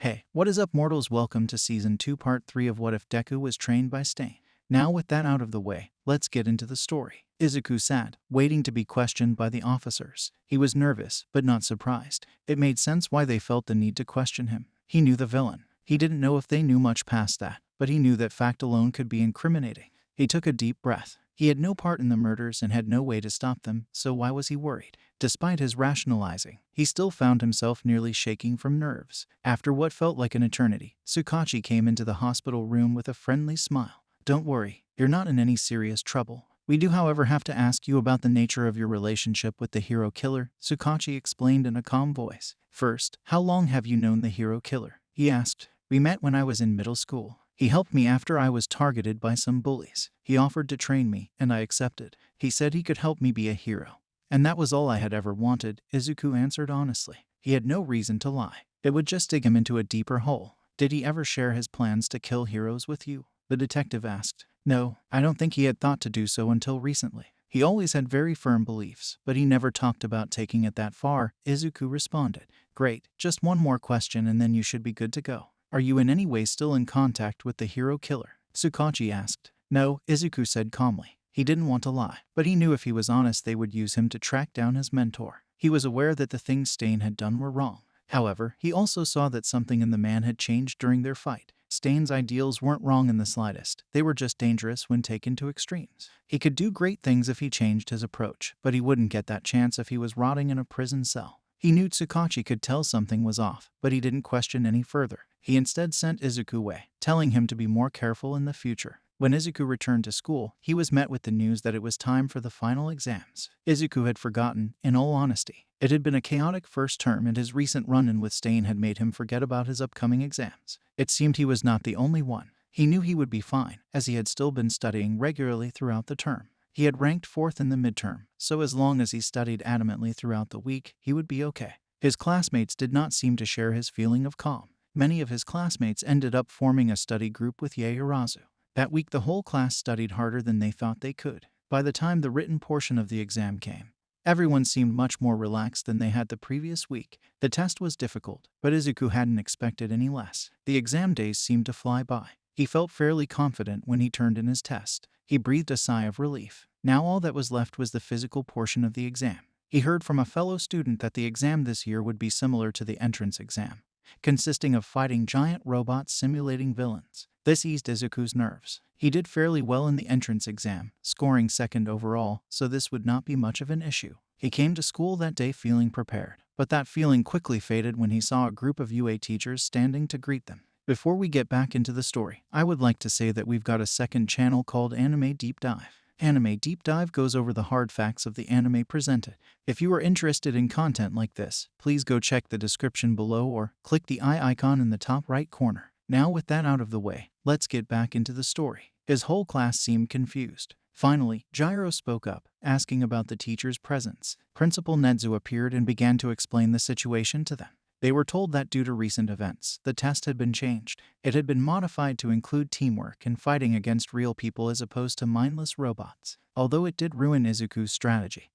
Hey, what is up, mortals? Welcome to Season 2 Part 3 of What If Deku Was Trained by Stain. Now with that out of the way, let's get into the story. Izuku sat, waiting to be questioned by the officers. He was nervous, but not surprised. It made sense why they felt the need to question him. He knew the villain. He didn't know if they knew much past that, but he knew that fact alone could be incriminating. He took a deep breath. He had no part in the murders and had no way to stop them, so why was he worried? Despite his rationalizing, he still found himself nearly shaking from nerves. After what felt like an eternity, Tsukachi came into the hospital room with a friendly smile. Don't worry, you're not in any serious trouble. We do, however, have to ask you about the nature of your relationship with the hero killer, Tsukachi explained in a calm voice. First, how long have you known the hero killer? He asked. We met when I was in middle school. He helped me after I was targeted by some bullies. He offered to train me, and I accepted. He said he could help me be a hero. And that was all I had ever wanted, Izuku answered honestly. He had no reason to lie. It would just dig him into a deeper hole. Did he ever share his plans to kill heroes with you? The detective asked. No, I don't think he had thought to do so until recently. He always had very firm beliefs, but he never talked about taking it that far, Izuku responded. Great, just one more question and then you should be good to go. Are you in any way still in contact with the hero killer? Tsukachi asked. No, Izuku said calmly. He didn't want to lie, but he knew if he was honest they would use him to track down his mentor. He was aware that the things Stain had done were wrong. However, he also saw that something in the man had changed during their fight. Stain's ideals weren't wrong in the slightest. They were just dangerous when taken to extremes. He could do great things if he changed his approach, but he wouldn't get that chance if he was rotting in a prison cell. He knew Tsukachi could tell something was off, but he didn't question any further. He instead sent Izuku away, telling him to be more careful in the future. When Izuku returned to school, he was met with the news that it was time for the final exams. Izuku had forgotten, in all honesty. It had been a chaotic first term and his recent run-in with Stain had made him forget about his upcoming exams. It seemed he was not the only one. He knew he would be fine, as he had still been studying regularly throughout the term. He had ranked 4th in the midterm, so as long as he studied adamantly throughout the week, he would be okay. His classmates did not seem to share his feeling of calm. Many of his classmates ended up forming a study group with Yaoyorozu. That week the whole class studied harder than they thought they could. By the time the written portion of the exam came, everyone seemed much more relaxed than they had the previous week. The test was difficult, but Izuku hadn't expected any less. The exam days seemed to fly by. He felt fairly confident when he turned in his test. He breathed a sigh of relief. Now all that was left was the physical portion of the exam. He heard from a fellow student that the exam this year would be similar to the entrance exam, consisting of fighting giant robots simulating villains. This eased Izuku's nerves. He did fairly well in the entrance exam, scoring 2nd overall, so this would not be much of an issue. He came to school that day feeling prepared, but that feeling quickly faded when he saw a group of UA teachers standing to greet them. Before we get back into the story, I would like to say that we've got a second channel called Anime Deep Dive. Anime Deep Dive goes over the hard facts of the anime presented. If you are interested in content like this, please go check the description below or click the eye icon in the top right corner. Now with that out of the way, let's get back into the story. His whole class seemed confused. Finally, Gyro spoke up, asking about the teacher's presence. Principal Nedzu appeared and began to explain the situation to them. They were told that due to recent events, the test had been changed. It had been modified to include teamwork and fighting against real people as opposed to mindless robots. Although it did ruin Izuku's strategy,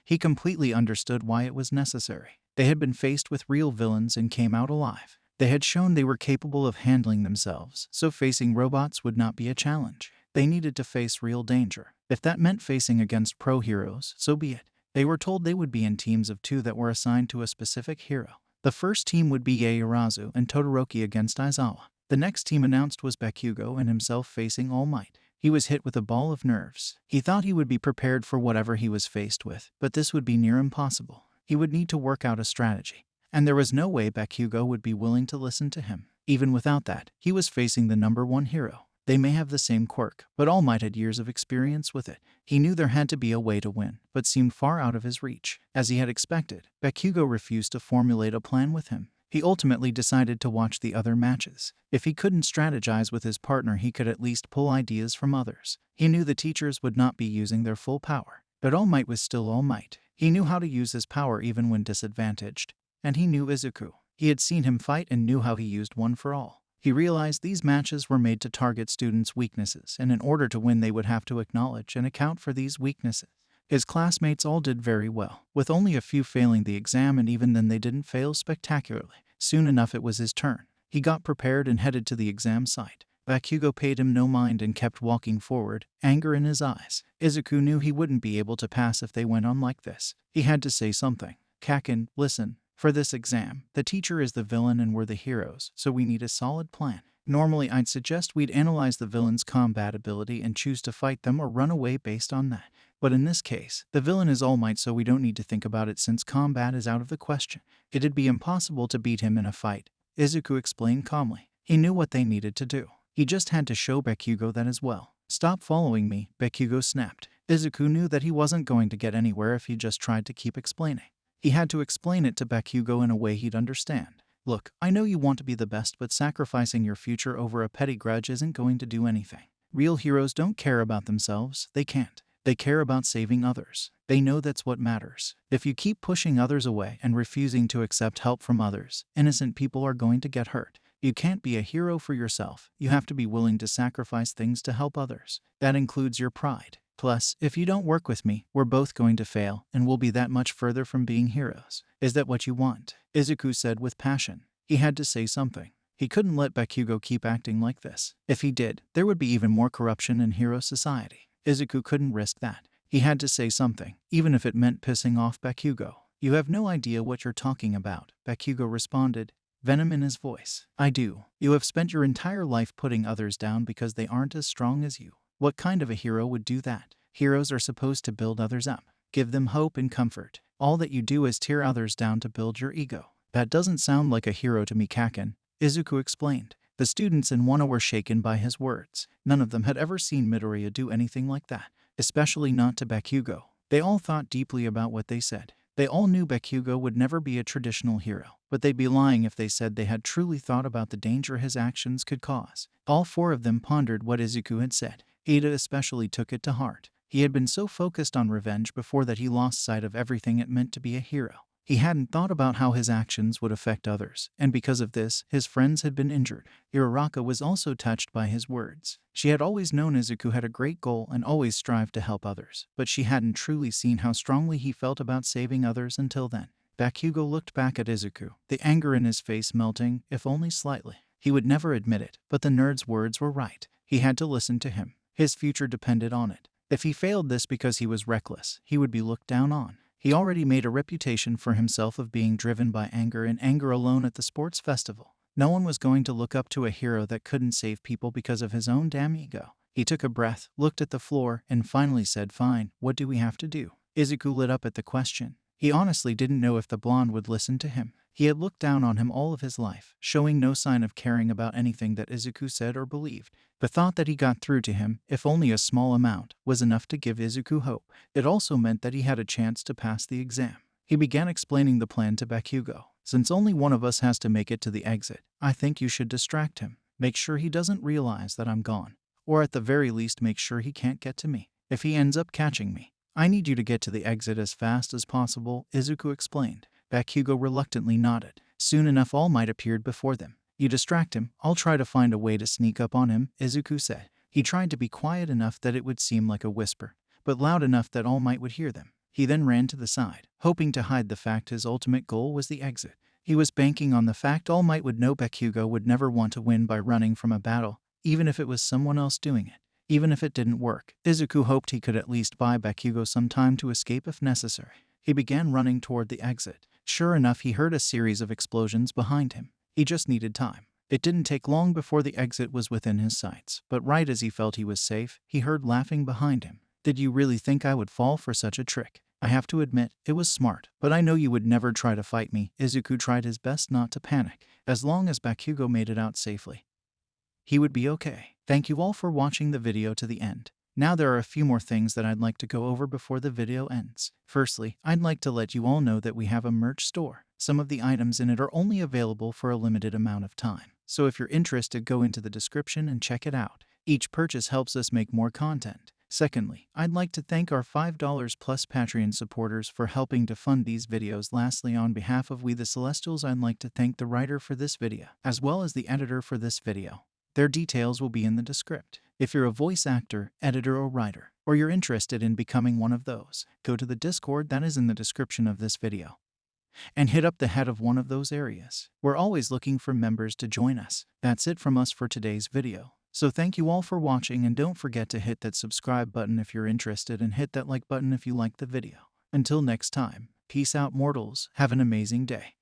he completely understood why it was necessary. They had been faced with real villains and came out alive. They had shown they were capable of handling themselves, so facing robots would not be a challenge. They needed to face real danger. If that meant facing against pro heroes, so be it. They were told they would be in teams of 2 that were assigned to a specific hero. The first team would be Yaoyorozu and Todoroki against Aizawa. The next team announced was Bakugo and himself facing All Might. He was hit with a ball of nerves. He thought he would be prepared for whatever he was faced with, but this would be near impossible. He would need to work out a strategy, and there was no way Bakugo would be willing to listen to him. Even without that, he was facing the #1 hero. They may have the same quirk, but All Might had years of experience with it. He knew there had to be a way to win, but seemed far out of his reach. As he had expected, Bakugo refused to formulate a plan with him. He ultimately decided to watch the other matches. If he couldn't strategize with his partner, he could at least pull ideas from others. He knew the teachers would not be using their full power, but All Might was still All Might. He knew how to use his power even when disadvantaged, and he knew Izuku. He had seen him fight and knew how he used One for All. He realized these matches were made to target students' weaknesses, and in order to win they would have to acknowledge and account for these weaknesses. His classmates all did very well, with only a few failing the exam, and even then they didn't fail spectacularly. Soon enough it was his turn. He got prepared and headed to the exam site. Bakugo paid him no mind and kept walking forward, anger in his eyes. Izuku knew he wouldn't be able to pass if they went on like this. He had to say something. Kaken, listen. For this exam, the teacher is the villain and we're the heroes, so we need a solid plan. Normally, I'd suggest we'd analyze the villain's combat ability and choose to fight them or run away based on that. But in this case, the villain is All Might, so we don't need to think about it since combat is out of the question. It'd be impossible to beat him in a fight, Izuku explained calmly. He knew what they needed to do. He just had to show Bakugo that as well. Stop following me, Bakugo snapped. Izuku knew that he wasn't going to get anywhere if he just tried to keep explaining. He had to explain it to Bakugo in a way he'd understand. Look, I know you want to be the best, but sacrificing your future over a petty grudge isn't going to do anything. Real heroes don't care about themselves, they can't. They care about saving others. They know that's what matters. If you keep pushing others away and refusing to accept help from others, innocent people are going to get hurt. You can't be a hero for yourself. You have to be willing to sacrifice things to help others. That includes your pride. Plus, if you don't work with me, we're both going to fail, and we'll be that much further from being heroes. Is that what you want? Izuku said with passion. He had to say something. He couldn't let Bakugo keep acting like this. If he did, there would be even more corruption in hero society. Izuku couldn't risk that. He had to say something, even if it meant pissing off Bakugo. You have no idea what you're talking about, Bakugo responded, venom in his voice. I do. You have spent your entire life putting others down because they aren't as strong as you. What kind of a hero would do that? Heroes are supposed to build others up, give them hope and comfort. All that you do is tear others down to build your ego. That doesn't sound like a hero to me, Kaken, Izuku explained. The students in Wano were shaken by his words. None of them had ever seen Midoriya do anything like that, especially not to Bakugo. They all thought deeply about what they said. They all knew Bakugo would never be a traditional hero, but they'd be lying if they said they had truly thought about the danger his actions could cause. All four of them pondered what Izuku had said. Ada especially took it to heart. He had been so focused on revenge before that he lost sight of everything it meant to be a hero. He hadn't thought about how his actions would affect others, and because of this, his friends had been injured. Uraraka was also touched by his words. She had always known Izuku had a great goal and always strived to help others, but she hadn't truly seen how strongly he felt about saving others until then. Bakugo looked back at Izuku, the anger in his face melting, if only slightly. He would never admit it, but the nerd's words were right. He had to listen to him. His future depended on it. If he failed this because he was reckless, he would be looked down on. He already made a reputation for himself of being driven by anger and anger alone at the sports festival. No one was going to look up to a hero that couldn't save people because of his own damn ego. He took a breath, looked at the floor, and finally said, "Fine, what do we have to do?" Izuku lit up at the question. He honestly didn't know if the blonde would listen to him. He had looked down on him all of his life, showing no sign of caring about anything that Izuku said or believed. The thought that he got through to him, if only a small amount, was enough to give Izuku hope. It also meant that he had a chance to pass the exam. He began explaining the plan to Bakugo. Since only one of us has to make it to the exit, I think you should distract him. Make sure he doesn't realize that I'm gone. Or at the very least make sure he can't get to me. If he ends up catching me, I need you to get to the exit as fast as possible, Izuku explained. Bakugo reluctantly nodded. Soon enough All Might appeared before them. You distract him, I'll try to find a way to sneak up on him, Izuku said. He tried to be quiet enough that it would seem like a whisper, but loud enough that All Might would hear them. He then ran to the side, hoping to hide the fact his ultimate goal was the exit. He was banking on the fact All Might would know Bakugo would never want to win by running from a battle, even if it was someone else doing it. Even if it didn't work, Izuku hoped he could at least buy Bakugo some time to escape if necessary. He began running toward the exit. Sure enough, he heard a series of explosions behind him. He just needed time. It didn't take long before the exit was within his sights, but right as he felt he was safe, he heard laughing behind him. Did you really think I would fall for such a trick? I have to admit, it was smart, but I know you would never try to fight me. Izuku tried his best not to panic. As long as Bakugo made it out safely, he would be okay. Thank you all for watching the video to the end. Now there are a few more things that I'd like to go over before the video ends. Firstly, I'd like to let you all know that we have a merch store. Some of the items in it are only available for a limited amount of time. So if you're interested, go into the description and check it out. Each purchase helps us make more content. Secondly, I'd like to thank our $5 plus Patreon supporters for helping to fund these videos. Lastly, on behalf of We The Celestials, I'd like to thank the writer for this video, as well as the editor for this video. Their details will be in the description. If you're a voice actor, editor, or writer, or you're interested in becoming one of those, go to the Discord that is in the description of this video. and hit up the head of one of those areas. We're always looking for members to join us. That's it from us for today's video. So thank you all for watching, and don't forget to hit that subscribe button if you're interested, and hit that like button if you liked the video. Until next time, peace out mortals, have an amazing day.